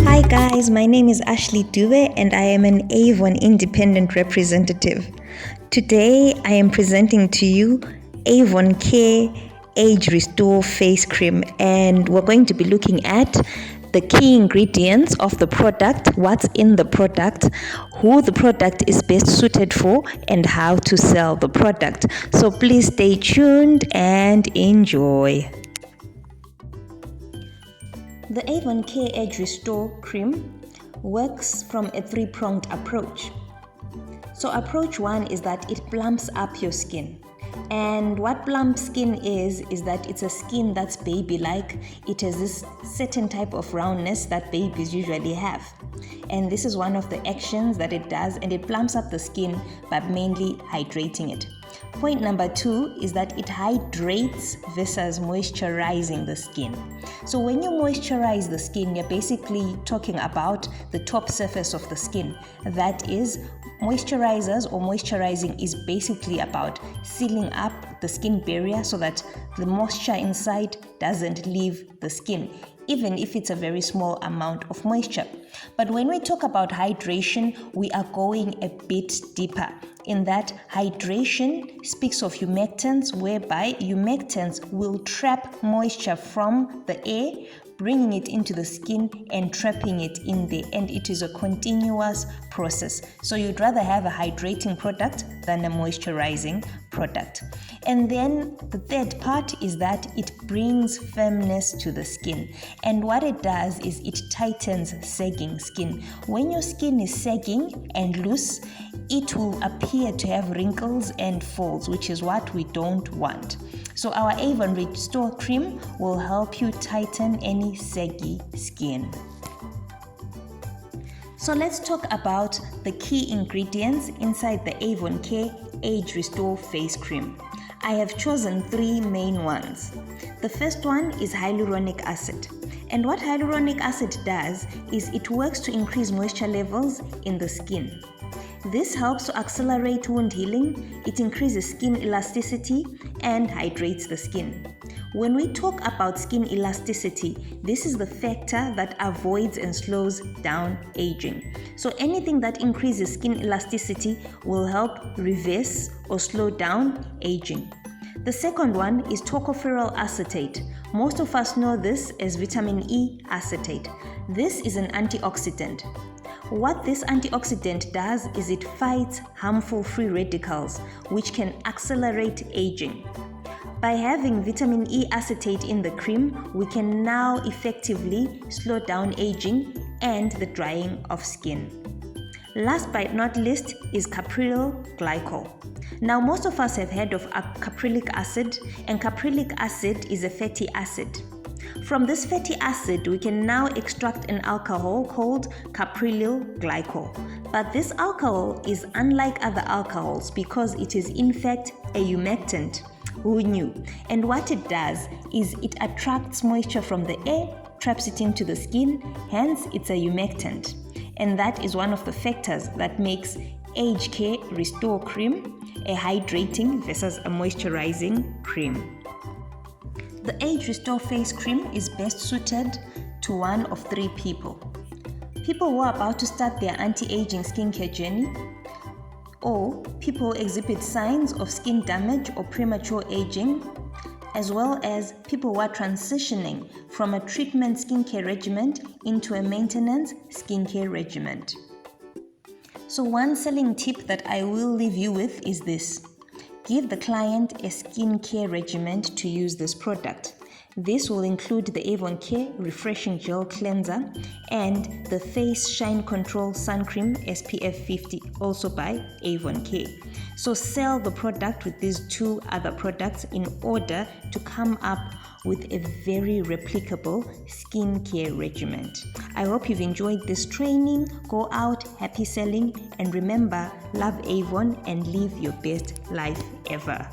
Hi guys, my name is Ashley Dube and I am an Avon independent representative. Today I am presenting to you Avon Care Age Restore Face Cream, and we're going to be looking at the key ingredients of the product, what's in the product, who the product is best suited for, and how to sell the product. So please stay tuned and enjoy. The Avon Care Age Restore Cream works from a three-pronged approach. So approach one is that it plumps up your skin. And what plump skin is that it's a skin that's baby-like. It has this certain type of roundness that babies usually have. And this is one of the actions that it does, and it plumps up the skin by mainly hydrating it. Point number two is that it hydrates versus moisturizing the skin. So when you moisturize the skin, you're basically talking about the top surface of the skin. That is, moisturizers or moisturizing is basically about sealing up the skin barrier so that the moisture inside doesn't leave the skin, even if it's a very small amount of moisture. But when we talk about hydration, we are going a bit deeper. In that, hydration speaks of humectants, whereby humectants will trap moisture from the air, bringing it into the skin and trapping it in there, and it is a continuous process. So you'd rather have a hydrating product than a moisturizing product. And then the third part is that it brings firmness to the skin, and what it does is it tightens sagging skin. When your skin is sagging and loose, it will appear to have wrinkles and folds, which is what we don't want. So our Avon Restore Cream will help you tighten any saggy skin. So let's talk about the key ingredients inside the Avon Care Age Restore Face Cream. I have chosen three main ones. The first one is hyaluronic acid. And what hyaluronic acid does is it works to increase moisture levels in the skin. This helps to accelerate wound healing, it increases skin elasticity, and hydrates the skin. When we talk about skin elasticity, this is the factor that avoids and slows down aging. So anything that increases skin elasticity will help reverse or slow down aging. The second one is tocopherol acetate. Most of us know this as vitamin E acetate. This is an antioxidant. What this antioxidant does is it fights harmful free radicals, which can accelerate aging. By having vitamin E acetate in the cream, we can now effectively slow down aging and the drying of skin. Last but not least is caprylyl glycol. Now, most of us have heard of caprylic acid, and caprylic acid is a fatty acid. From this fatty acid, we can now extract an alcohol called caprylyl glycol. But this alcohol is unlike other alcohols because it is in fact a humectant. Who knew? And what it does is it attracts moisture from the air, traps it into the skin, hence it's a humectant. And that is one of the factors that makes Age Care Restore Cream a hydrating versus a moisturizing cream. The Age Restore Face Cream is best suited to one of three people. People who are about to start their anti-aging skincare journey, or people who exhibit signs of skin damage or premature aging, as well as people who are transitioning from a treatment skincare regimen into a maintenance skincare regimen. So one selling tip that I will leave you with is this. Give the client a skincare regimen to use this product. This will include the Avon Care Refreshing Gel Cleanser and the Face Shine Control Sun Cream SPF 50, also by Avon Care. So sell the product with these two other products in order to come up with a very replicable skincare regimen. I hope you've enjoyed this training. Go out, happy selling, and remember, love Avon and live your best life ever.